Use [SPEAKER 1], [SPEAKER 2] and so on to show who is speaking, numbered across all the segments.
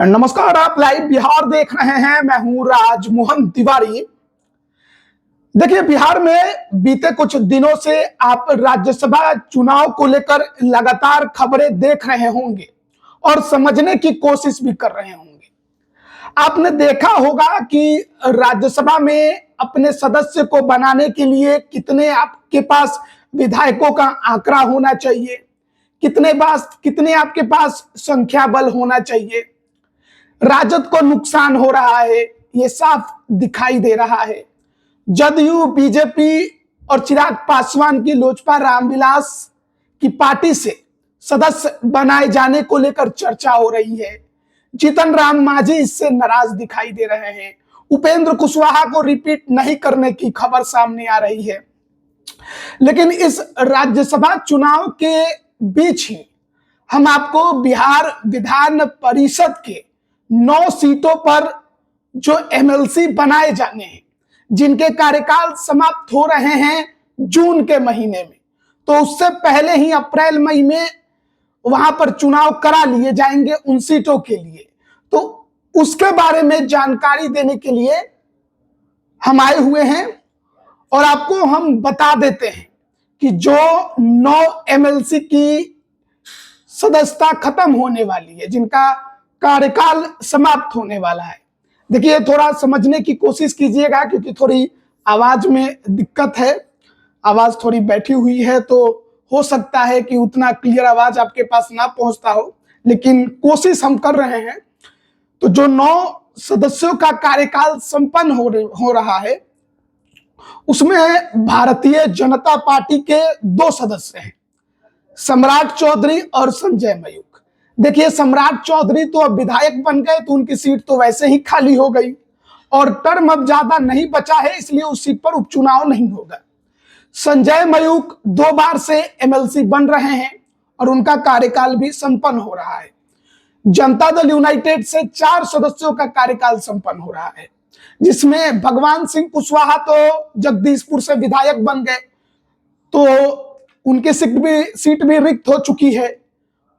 [SPEAKER 1] नमस्कार, आप लाइव बिहार देख रहे हैं। मैं हूं राजमोहन तिवारी। देखिए, बिहार में बीते कुछ दिनों से आप राज्यसभा चुनाव को लेकर लगातार खबरें देख रहे होंगे और समझने की कोशिश भी कर रहे होंगे। आपने देखा होगा कि राज्यसभा में अपने सदस्य को बनाने के लिए कितने आपके पास विधायकों का आंकड़ा होना चाहिए, कितने आपके पास संख्या बल होना चाहिए। राजद को नुकसान हो रहा है, ये साफ दिखाई दे रहा है। जदयू, बीजेपी और चिराग पासवान की लोजपा रामविलास की पार्टी से सदस्य बनाए जाने को लेकर चर्चा हो रही है। जीतन राम मांझी इससे नाराज दिखाई दे रहे हैं। उपेंद्र कुशवाहा को रिपीट नहीं करने की खबर सामने आ रही है। लेकिन इस राज्यसभा चुनाव के बीच ही हम आपको बिहार विधान परिषद के 9 सीटों पर जो एमएलसी बनाए जाने हैं, जिनके कार्यकाल समाप्त हो रहे हैं जून के महीने में, तो उससे पहले ही अप्रैल मई में वहां पर चुनाव करा लिए जाएंगे उन सीटों के लिए। तो उसके बारे में जानकारी देने के लिए हम आए हुए हैं और आपको हम बता देते हैं कि जो 9 एमएलसी की सदस्यता खत्म होने वाली है, जिनका कार्यकाल समाप्त होने वाला है। देखिए, थोड़ा समझने की कोशिश कीजिएगा क्योंकि थोड़ी आवाज में दिक्कत है, आवाज थोड़ी बैठी हुई है, तो हो सकता है कि उतना क्लियर आवाज आपके पास ना पहुंचता हो, लेकिन कोशिश हम कर रहे हैं। तो जो 9 सदस्यों का कार्यकाल संपन्न हो रहा है, उसमें भारतीय जनता पार्टी के 2 सदस्य हैं, सम्राट चौधरी और संजय मयूख। देखिए, सम्राट चौधरी तो अब विधायक बन गए, तो उनकी सीट तो वैसे ही खाली हो गई और टर्म अब ज्यादा नहीं बचा है, इसलिए उस सीट पर उपचुनाव नहीं होगा। संजय मयूख 2 बार से एमएलसी बन रहे हैं और उनका कार्यकाल भी संपन्न हो रहा है। जनता दल यूनाइटेड से 4 सदस्यों का कार्यकाल संपन्न हो रहा है, जिसमें भगवान सिंह कुशवाहा तो जगदीशपुर से विधायक बन गए, तो उनकी सीट भी रिक्त हो चुकी है।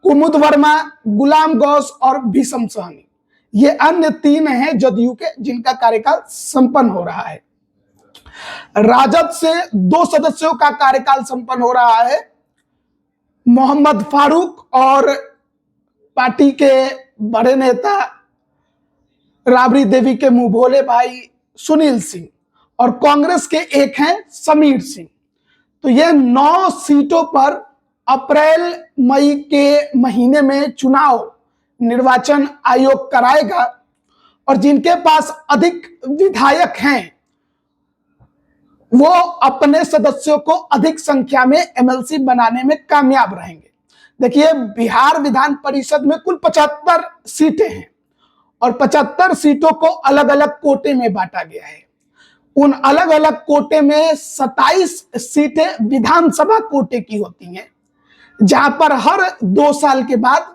[SPEAKER 1] कुमुद वर्मा, गुलाम गौस और भीषम सहनी, ये अन्य 3 हैं जदयू के, जिनका कार्यकाल संपन्न हो रहा है। राजद से 2 सदस्यों का कार्यकाल संपन्न हो रहा है, मोहम्मद फारूक और पार्टी के बड़े नेता राबड़ी देवी के मुंह भोले भाई सुनील सिंह, और कांग्रेस के एक हैं समीर सिंह। तो ये 9 सीटों पर अप्रैल मई के महीने में चुनाव निर्वाचन आयोग कराएगा और जिनके पास अधिक विधायक हैं वो अपने सदस्यों को अधिक संख्या में एमएलसी बनाने में कामयाब रहेंगे। देखिए, बिहार विधान परिषद में कुल 75 सीटें हैं और 75 सीटों को अलग अलग कोटे में बांटा गया है। उन अलग अलग कोटे में 27 सीटें विधानसभा कोटे की होती हैं, जहां पर हर 2 साल के बाद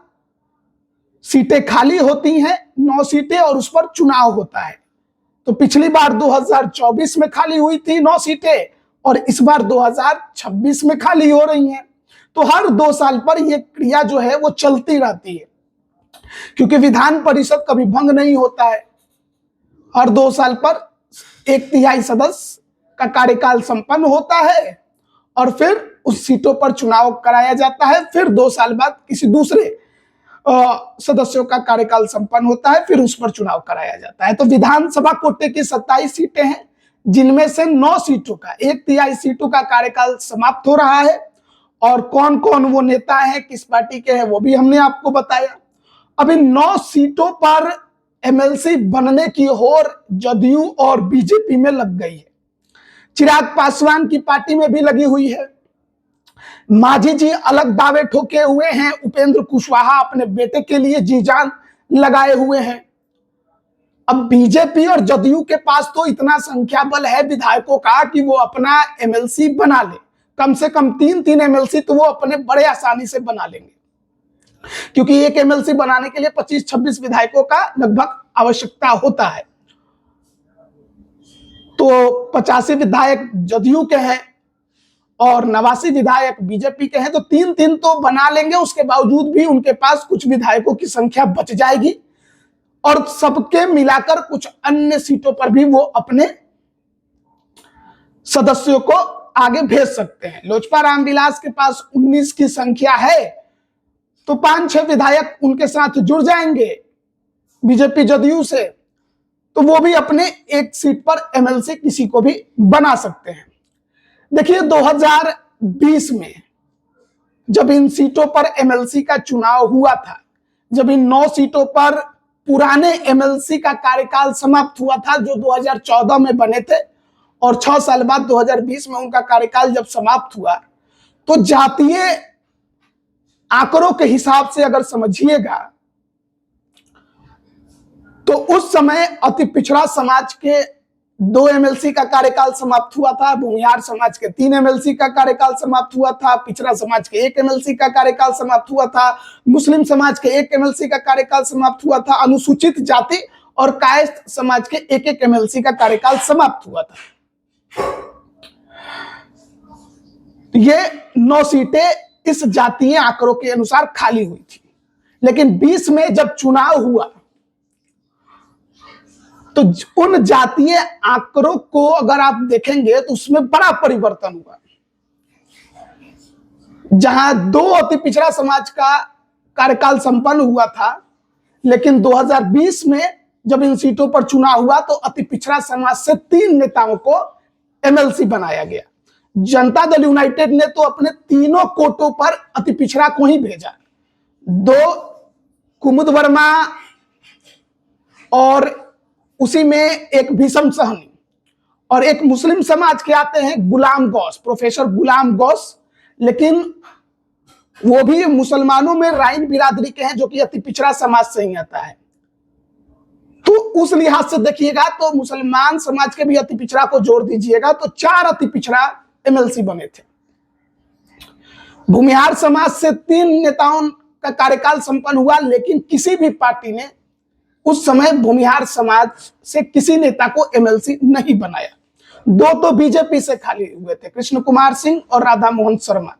[SPEAKER 1] सीटें खाली होती हैं, 9 सीटें, और उस पर चुनाव होता है। तो पिछली बार 2024 में खाली हुई थी 9 सीटें और इस बार 2026 में खाली हो रही हैं। तो हर 2 साल पर यह क्रिया जो है वो चलती रहती है, क्योंकि विधान परिषद कभी भंग नहीं होता है। हर 2 साल पर 1/3 सदस्य का कार्यकाल संपन्न होता है और फिर उस सीटों पर चुनाव कराया जाता है। फिर 2 साल बाद किसी दूसरे सदस्यों का कार्यकाल संपन्न होता है, फिर उस पर चुनाव कराया जाता है। तो विधानसभा कोटे की 27 सीटें हैं, जिनमें से 9 सीटों का 1/3 सीटों का कार्यकाल समाप्त हो रहा है। और कौन कौन वो नेता हैं, किस पार्टी के हैं, वो भी हमने आपको बताया। अब इन 9 सीटों पर एमएलसी बनने की होड़ जदयू और बीजेपी में लग गई है। चिराग पासवान की पार्टी में भी लगी हुई है। मांझी जी अलग दावे ठोके हुए हैं, उपेंद्र कुशवाहा अपने बेटे के लिए जी जान लगाए हुए हैं। अब बीजेपी और जदयू के पास तो इतना संख्या बल है विधायकों का कि वो अपना एमएलसी बना ले। कम से कम 3 एमएलसी तो वो अपने बड़े आसानी से बना लेंगे, क्योंकि एक एमएलसी बनाने के लिए 25-26 विधायकों का लगभग आवश्यकता होता है। तो 85 विधायक जदयू के हैं और 89 विधायक बीजेपी के हैं, तो 3-3 तो बना लेंगे। उसके बावजूद भी उनके पास कुछ विधायकों की संख्या बच जाएगी, और सबके मिलाकर कुछ अन्य सीटों पर भी वो अपने सदस्यों को आगे भेज सकते हैं। लोजपा रामविलास के पास 19 की संख्या है, तो 5-6 विधायक उनके साथ जुड़ जाएंगे बीजेपी जदयू से, तो वो भी अपने एक सीट पर एमएलसी किसी को भी बना सकते हैं। देखिए 2020 में जब इन सीटों पर एमएलसी का चुनाव हुआ था, जब इन 9 सीटों पर पुराने एमएलसी का कार्यकाल समाप्त हुआ था जो 2014 में बने थे, और 6 साल बाद 2020 में उनका कार्यकाल जब समाप्त हुआ, तो जातीय आंकड़ों के हिसाब से अगर समझिएगा तो उस समय अति पिछड़ा समाज के 2 एमएलसी का कार्यकाल समाप्त हुआ था, भूमिहार समाज के 3 एमएलसी का कार्यकाल समाप्त हुआ था, पिछड़ा समाज के 1 एमएलसी का कार्यकाल समाप्त हुआ था, मुस्लिम समाज के 1 एमएलसी का कार्यकाल समाप्त हुआ था, अनुसूचित जाति और कायस्थ समाज के 1-1 एमएलसी का कार्यकाल समाप्त हुआ था। ये 9 सीटें इस जातीय आंकड़ों के अनुसार खाली हुई थी। लेकिन 20 में जब चुनाव हुआ तो उन जातीय आंकड़ों को अगर आप देखेंगे तो उसमें बड़ा परिवर्तन हुआ। जहां 2 अति पिछड़ा समाज का कार्यकाल संपन्न हुआ था, लेकिन 2020 में जब इन सीटों पर चुनाव हुआ तो अति पिछड़ा समाज से 3 नेताओं को एमएलसी बनाया गया। जनता दल यूनाइटेड ने तो अपने तीनों कोटों पर अति पिछड़ा को ही भेजा। 2 कुमुद वर्मा और उसी में एक भीषम सहनी, और एक मुस्लिम समाज के आते हैं गुलाम गौस, प्रोफेसर गुलाम गौस, लेकिन वो भी मुसलमानों में राइन बिरादरी के हैं जो कि अति पिछड़ा समाज से ही आता है। तो उस लिहाज से देखिएगा तो मुसलमान समाज के भी अति पिछड़ा को जोड़ दीजिएगा तो 4 अति पिछड़ा एमएलसी बने थे। भूमिहार समाज से 3 नेताओं का कार्यकाल संपन्न हुआ, लेकिन किसी भी पार्टी ने उस समय भूमिहार समाज से किसी नेता को एमएलसी नहीं बनाया। 2 तो बीजेपी से खाली हुए थे, कृष्ण कुमार सिंह और राधा मोहन शर्मा,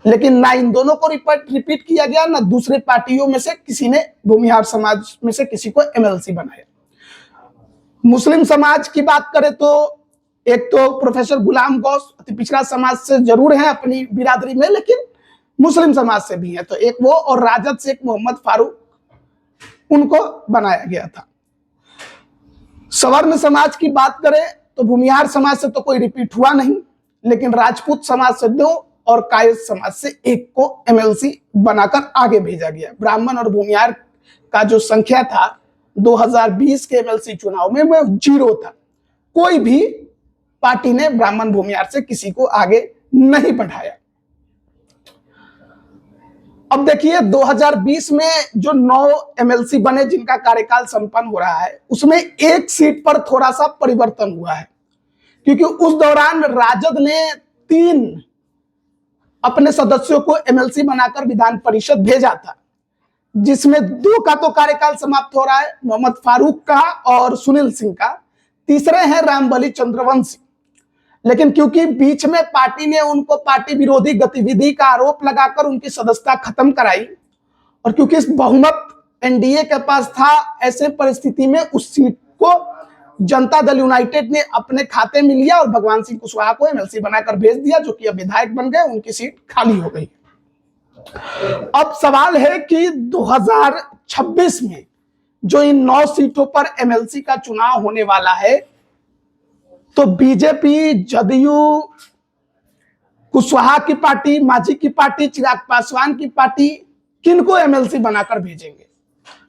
[SPEAKER 1] लेकिन ना इन दोनों को रिपीट किया गया, ना दूसरे पार्टियों में से किसी ने भूमिहार समाज में से किसी को एमएलसी बनाया। मुस्लिम समाज की बात करें तो एक तो प्रोफेसर गुलाम गौस अति पिछड़ा समाज से जरूर है अपनी बिरादरी में, लेकिन मुस्लिम समाज से भी है, तो एक वो, और राजद से एक मोहम्मद फारूक, उनको बनाया गया था। सवर्ण समाज की बात करें तो भूमिहार समाज से तो कोई रिपीट हुआ नहीं, लेकिन राजपूत समाज से 2 और कायस्थ समाज से 1 को एमएलसी बनाकर आगे भेजा गया। ब्राह्मण और भूमिहार का जो संख्या था 2020 के एमएलसी चुनाव में वह 0 था। कोई भी पार्टी ने ब्राह्मण भूमिहार से किसी को आगे नहीं बढ़ाया। अब देखिए 2020 में जो 9 एमएलसी बने जिनका कार्यकाल संपन्न हो रहा है, उसमें 1 सीट पर थोड़ा सा परिवर्तन हुआ है, क्योंकि उस दौरान राजद ने 3 अपने सदस्यों को एमएलसी बनाकर विधान परिषद भेजा था, जिसमें 2 का तो कार्यकाल समाप्त हो रहा है, मोहम्मद फारूक का और सुनील सिंह का, तीसरे हैं रामबली चंद्रवंशी। लेकिन क्योंकि बीच में पार्टी ने उनको पार्टी विरोधी गतिविधि का आरोप लगाकर उनकी सदस्यता खत्म कराई, और क्योंकि इस बहुमत एनडीए के पास था, ऐसे परिस्थिति में उस सीट को जनता दल यूनाइटेड ने अपने खाते में लिया और भगवान सिंह कुशवाहा को एमएलसी बनाकर भेज दिया, जो कि अब विधायक बन गए, उनकी सीट खाली हो गई। अब सवाल है कि 2026 में जो इन 9 सीटों पर एमएलसी का चुनाव होने वाला है, तो बीजेपी, जदयू, कुशवाहा की पार्टी, मांझी की पार्टी, चिराग पासवान की पार्टी किनको एमएलसी बनाकर भेजेंगे?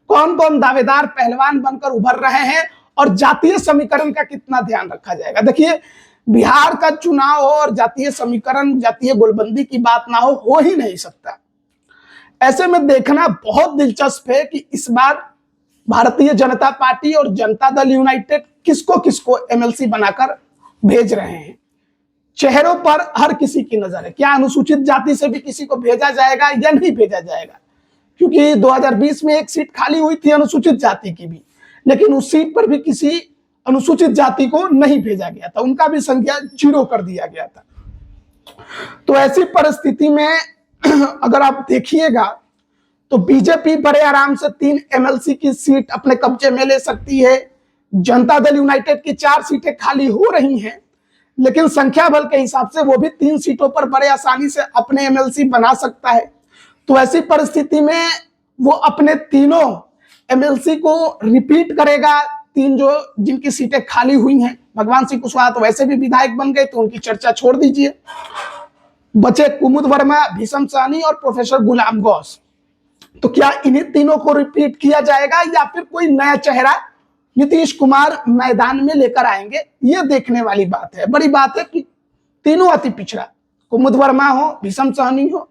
[SPEAKER 1] कौन कौन दावेदार पहलवान बनकर उभर रहे हैं, और जातीय समीकरण का कितना ध्यान रखा जाएगा? देखिए बिहार का चुनाव हो और जातीय समीकरण, जातीय गोलबंदी की बात ना हो ही नहीं सकता। ऐसे में देखना बहुत दिलचस्प है कि इस बार भारतीय जनता पार्टी और जनता दल यूनाइटेड किसको किसको एमएलसी बनाकर भेज रहे हैं। चेहरों पर हर किसी की नजर है। क्या अनुसूचित जाति से भी किसी को भेजा जाएगा या नहीं भेजा जाएगा? क्योंकि 2020 में 1 सीट खाली हुई थी अनुसूचित जाति की भी, लेकिन उस सीट पर भी किसी अनुसूचित जाति को नहीं भेजा गया था, उनका भी संख्या 0 कर दिया गया था। तो ऐसी परिस्थिति में अगर आप देखिएगा तो बीजेपी बड़े आराम से 3 एमएलसी की सीट अपने कब्जे में ले सकती है। जनता दल यूनाइटेड की 4 सीटें खाली हो रही हैं, लेकिन संख्या बल के हिसाब से वो भी 3 सीटों पर बड़े आसानी से अपने एमएलसी बना सकता है। तो ऐसी परिस्थिति में वो अपने तीनों एमएलसी को रिपीट करेगा। 3 जो जिनकी सीटें खाली हुई हैं, भगवान सिंह कुशवाहा तो वैसे भी विधायक बन गए, तो उनकी चर्चा छोड़ दीजिए। बचे कुमुद वर्मा, भीषम सहनी और प्रोफेसर गुलाम गौस। तो क्या इन्हीं तीनों को रिपीट किया जाएगा या फिर कोई नया चेहरा नीतीश कुमार मैदान में लेकर आएंगे? ये देखने वाली बात है। बड़ी बात है कि तीनों अति पिछड़ा, कुमुद वर्मा हो, भीषम सहनी हो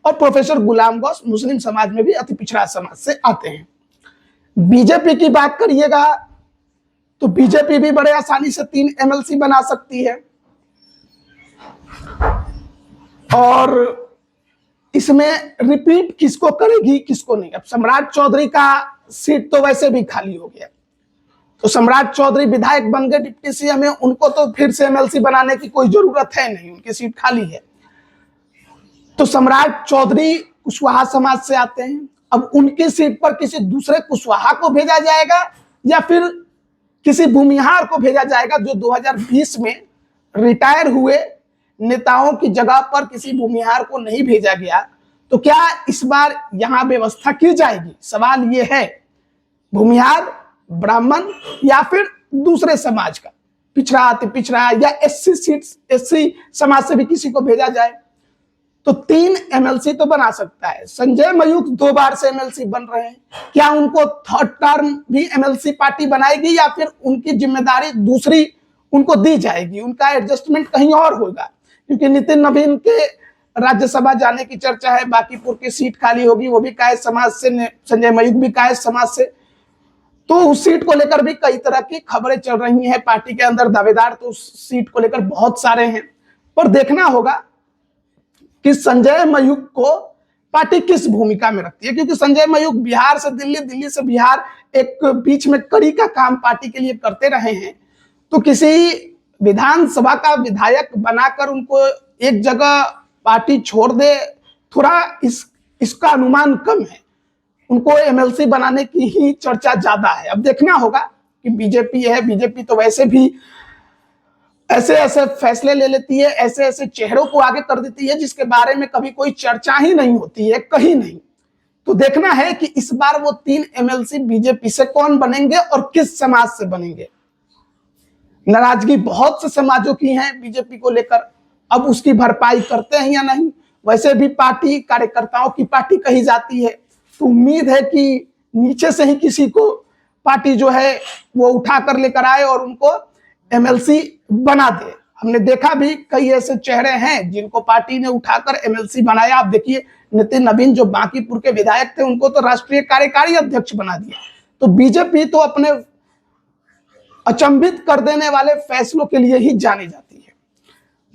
[SPEAKER 1] और प्रोफेसर गुलाम गौस मुस्लिम समाज में भी अति पिछड़ा समाज से आते हैं। बीजेपी की बात करिएगा तो बीजेपी भी बड़े आसानी से 3 एमएलसी बना सकती है और इसमें रिपीट किसको करेगी किसको नहीं। अब सम्राट चौधरी का सीट तो वैसे भी खाली हो गया, तो सम्राट चौधरी विधायक बन गए डिप्टी सीएम में, उनको तो फिर से एमएलसी बनाने की कोई जरूरत है नहीं, उनकी सीट खाली है। तो सम्राट चौधरी कुशवाहा समाज से आते हैं। अब उनकी सीट पर किसी दूसरे कुशवाहा को भेजा जाएगा या फिर किसी भूमिहार को भेजा जाएगा जो 2020 में रिटायर हुए नेताओं की जगह पर किसी भूमिहार को नहीं भेजा गया। तो क्या इस बार यहां व्यवस्था की जाएगी? सवाल यह है, भूमिहार, ब्राह्मण या फिर दूसरे समाज का पिछड़ा, अति पिछड़ा या एससी समाज से भी किसी को भेजा जाए। तो 3 एमएलसी तो बना सकता है। संजय मयूख 2 बार से एमएलसी बन रहे हैं, क्या उनको 3rd टर्म भी एमएलसी पार्टी बनाएगी या फिर उनकी जिम्मेदारी दूसरी उनको दी जाएगी, उनका एडजस्टमेंट कहीं और होगा? क्योंकि नितिन नवीन के राज्यसभा जाने की चर्चा है, बांकीपुर की सीट खाली होगी, वो भी कायस्थ समाज से, संजय मयूख भी कायस्थ समाज से। तो उस सीट को लेकर भी कई तरह की खबरें चल रही हैं। पार्टी के अंदर दावेदार तो उस सीट को लेकर बहुत सारे हैं, पर देखना होगा कि संजय मयूख को पार्टी किस भूमिका में रखती है। क्योंकि संजय मयूख बिहार से दिल्ली, दिल्ली से बिहार, एक बीच में कड़ी का काम पार्टी के लिए करते रहे हैं। तो किसी विधानसभा का विधायक बनाकर उनको एक जगह पार्टी छोड़ दे, थोड़ा इसका अनुमान कम है। उनको एमएलसी बनाने की ही चर्चा ज्यादा है। अब देखना होगा कि बीजेपी है, बीजेपी तो वैसे भी ऐसे ऐसे फैसले ले लेती है, ऐसे ऐसे चेहरों को आगे कर देती है जिसके बारे में कभी कोई चर्चा ही नहीं होती है, कहीं नहीं। तो देखना है कि इस बार वो 3 एमएलसी बीजेपी से कौन बनेंगे और किस समाज से बनेंगे। नाराजगी बहुत से समाजों की है बीजेपी को लेकर, अब उसकी भरपाई करते हैं या नहीं। वैसे भी पार्टी कार्यकर्ताओं की पार्टी कही जाती है, तो उम्मीद है कि नीचे से ही किसी को पार्टी जो है वो उठा कर लेकर आए और उनको एमएलसी बना दे। हमने देखा भी कई ऐसे चेहरे हैं जिनको पार्टी ने उठाकर एमएलसी बनाया। आप देखिए नितिन नवीन जो बांकीपुर के विधायक थे, उनको तो राष्ट्रीय कार्यकारी अध्यक्ष बना दिया। तो बीजेपी तो अपने अचंभित कर देने वाले फैसलों के लिए ही जानी जाती है।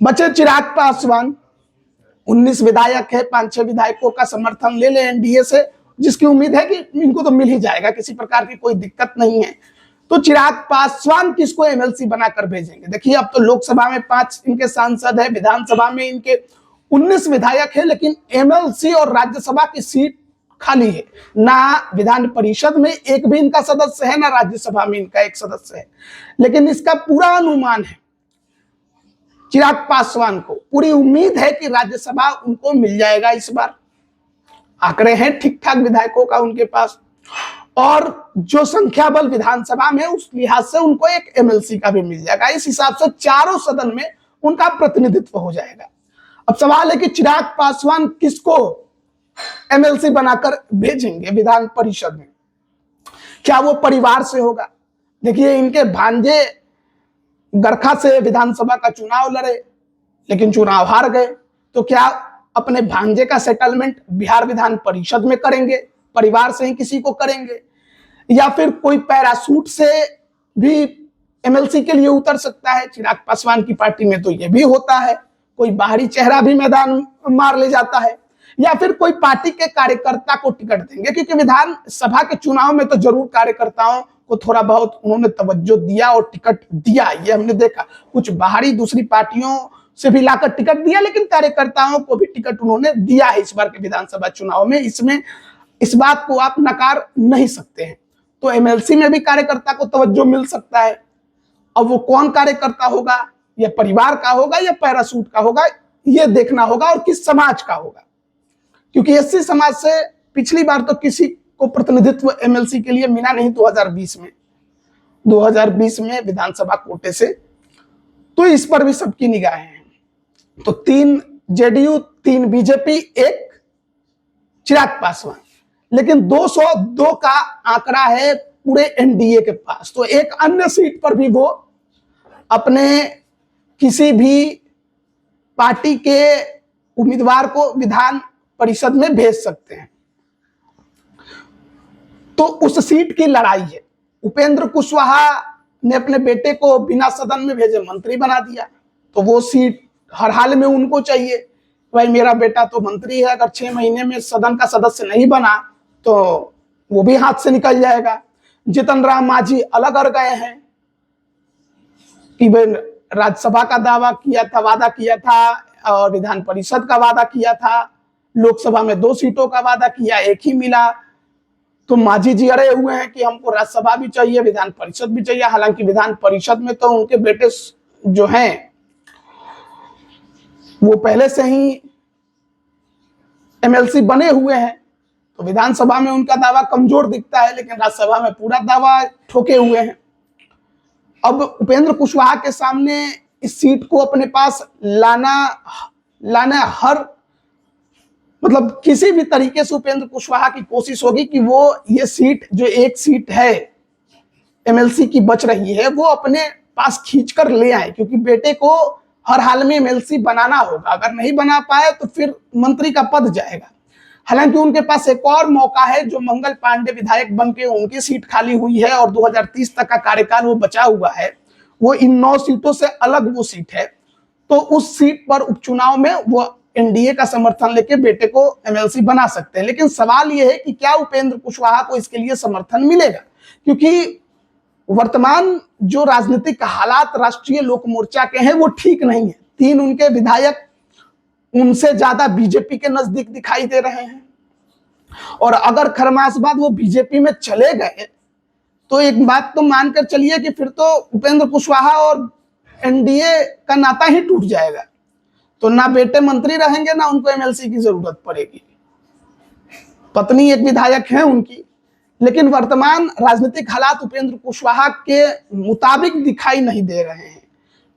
[SPEAKER 1] बचे चिराग पासवान, 19 विधायक है, 5-6 विधायकों का समर्थन ले ले एनडीए से, जिसकी उम्मीद है कि इनको तो मिल ही जाएगा, किसी प्रकार की कोई दिक्कत नहीं है। तो चिराग पासवान किसको एमएलसी बनाकर भेजेंगे? देखिए अब तो लोकसभा में 5 इनके सांसद है, विधानसभा में इनके 19 विधायक है, लेकिन एमएलसी और राज्यसभा की सीट खाली है। ना विधान परिषद में एक भी इनका सदस्य है, ना राज्यसभा में इनका एक सदस्य है। लेकिन इसका पूरा अनुमान है, चिराग पासवान को पूरी उम्मीद है कि राज्यसभा उनको मिल जाएगा इस बार। आंकड़े हैं ठीक ठाक विधायकों का उनके पास, और जो संख्या बल विधानसभा में उस लिहाज से उनको एक एमएलसी का भी मिल जाएगा। इस हिसाब से चारों सदन में उनका प्रतिनिधित्व हो जाएगा। अब सवाल है कि चिराग पासवान किसको एमएलसी बनाकर भेजेंगे विधान परिषद में? क्या वो परिवार से होगा? देखिए इनके भांजे गरखा से विधानसभा का चुनाव लड़े, लेकिन चुनाव हार गए। तो क्या अपने भांजे का सेटलमेंट बिहार विधान परिषद में करेंगे, परिवार से ही किसी को करेंगे? या फिर कोई पैरासूट से भी एमएलसी के लिए उतर सकता है? चिराग पासवान की पार्टी में तो ये भी होता है, कोई बाहरी चेहरा भी मैदान मार ले जाता है। या फिर कोई पार्टी के कार्यकर्ता को टिकट देंगे, क्योंकि विधानसभा के चुनाव में तो जरूर कार्यकर्ताओं को थोड़ा बहुत उन्होंने तवज्जो दिया और टिकट दिया, ये हमने देखा। कुछ बाहरी दूसरी पार्टियों से भी लाकर टिकट दिया, लेकिन कार्यकर्ताओं को भी टिकट उन्होंने दिया है इस बार के विधानसभा चुनाव में। इसमें इस बात को आप नकार नहीं सकते हैं। तो एमएलसी में भी कार्यकर्ता को तवज्जो मिल सकता है। अब वो कौन कार्यकर्ता होगा, या परिवार का होगा या पैरासूट का होगा, ये देखना होगा, और किस समाज का होगा। क्योंकि एससी समाज से पिछली बार तो किसी को प्रतिनिधित्व एमएलसी के लिए मिला नहीं 2020 में विधानसभा कोटे से। तो इस पर भी सबकी निगाहें हैं। तो 3 जेडीयू, 3 बीजेपी, 1 चिराग पासवान, लेकिन 202 का आंकड़ा है पूरे एनडीए के पास। तो एक अन्य सीट पर भी वो अपने किसी भी पार्टी के उम्मीदवार को विधान परिषद में भेज सकते हैं। तो उस सीट की लड़ाई है। उपेंद्र कुशवाहा ने अपने बेटे को बिना सदन में भेजे मंत्री बना दिया, तो वो सीट हर हाल में उनको चाहिए। भाई मेरा बेटा तो मंत्री है, अगर 6 महीने में सदन का सदस्य नहीं बना तो वो भी हाथ से निकल जाएगा। जीतन राम मांझी अलग अड़ गए हैं कि भाई राज्यसभा का दावा किया था, वादा किया था, और विधान परिषद का वादा किया था। लोकसभा में 2 सीटों का वादा किया, 1 ही मिला। तो मांझी जी अड़े हुए हैं कि हमको राज्यसभा भी चाहिए, विधान परिषद भी चाहिए। हालांकि विधान परिषद में तो उनके बेटे जो हैं वो पहले से ही एमएलसी बने हुए हैं, तो विधानसभा में उनका दावा कमजोर दिखता है, लेकिन राज्यसभा में पूरा दावा ठोके हुए हैं। अब उपेंद्र कुशवाहा के सामने इस सीट को अपने पास लाना हर मतलब किसी भी तरीके से उपेंद्र कुशवाहा की कोशिश होगी कि वो ये सीट, जो 1 सीट है एमएलसी की बच रही है, वो अपने पास खींचकर ले आए। क्योंकि बेटे को हर हाल में एमएलसी बनाना होगा। अगर नहीं बना पाए तो फिर मंत्री का पद जाएगा। हालांकि उनके पास एक और मौका है, जो मंगल पांडे विधायक बनके उनकी सीट खाली हुई है और 2030 तक का कार्यकाल वो बचा हुआ है। वो इन 9 सीटों से अलग वो सीट है। तो उस सीट पर उपचुनाव में वो एनडीए का समर्थन लेके बेटे को एमएलसी बना सकते हैं। लेकिन सवाल यह है कि क्या उपेंद्र कुशवाहा को इसके लिए समर्थन मिलेगा, क्योंकि वर्तमान जो राजनीतिक हालात राष्ट्रीय लोक मोर्चा के हैं वो ठीक नहीं है। 3 उनके विधायक उनसे ज्यादा बीजेपी के नजदीक दिखाई दे रहे हैं, और अगर खरमासबाद वो बीजेपी में चले गए तो एक बात तो मानकर चलिए कि फिर तो उपेंद्र कुशवाहा और एनडीए का नाता ही टूट जाएगा। तो ना बेटे मंत्री रहेंगे, ना उनको एमएलसी की जरूरत पड़ेगी। पत्नी एक विधायक है उनकी, लेकिन वर्तमान राजनीतिक हालात उपेंद्र कुशवाहा के मुताबिक दिखाई नहीं दे रहे हैं।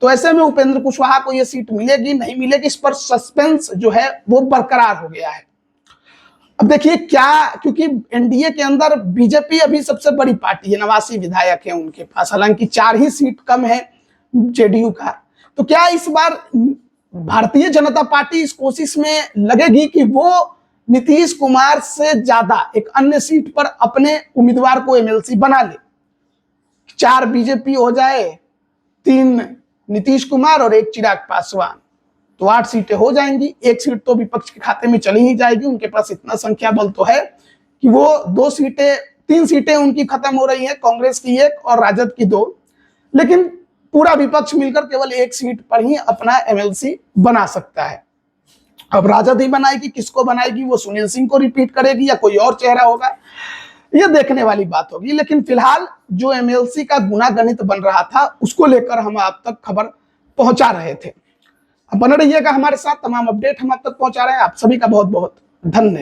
[SPEAKER 1] तो ऐसे में उपेंद्र कुशवाहा को यह सीट मिलेगी नहीं मिलेगी, इस पर सस्पेंस जो है वो बरकरार हो गया है। अब देखिए क्या, क्योंकि एनडीए के अंदर बीजेपी अभी सबसे बड़ी पार्टी है, 89 विधायक है उनके पास, हालांकि 4 ही सीट कम है जेडीयू का। तो क्या इस बार भारतीय जनता पार्टी इस कोशिश में लगेगी कि वो नीतीश कुमार से ज्यादा एक अन्य सीट पर अपने उम्मीदवार को एमएलसी बना ले? 4 बीजेपी हो जाए, 3 नीतीश कुमार और 1 चिराग पासवान, तो 8 सीटें हो जाएंगी। 1 सीट तो विपक्ष के खाते में चली ही जाएगी। उनके पास इतना संख्या बल तो है कि वो 3 सीटें उनकी खत्म हो रही है, कांग्रेस की 1 और राजद की 2। लेकिन पूरा विपक्ष मिलकर केवल 1 सीट पर ही अपना एमएलसी बना सकता है। अब राजद ही बनाएगी, किसको बनाएगी, वो सुनील सिंह को रिपीट करेगी या कोई और चेहरा होगा, ये देखने वाली बात होगी। लेकिन फिलहाल जो एमएलसी का गुनागणित बन रहा था उसको लेकर हम आप तक खबर पहुंचा रहे थे। अब बने रहिएगा हमारे साथ, तमाम अपडेट हम आप तक पहुंचा रहे हैं। आप सभी का बहुत बहुत धन्यवाद।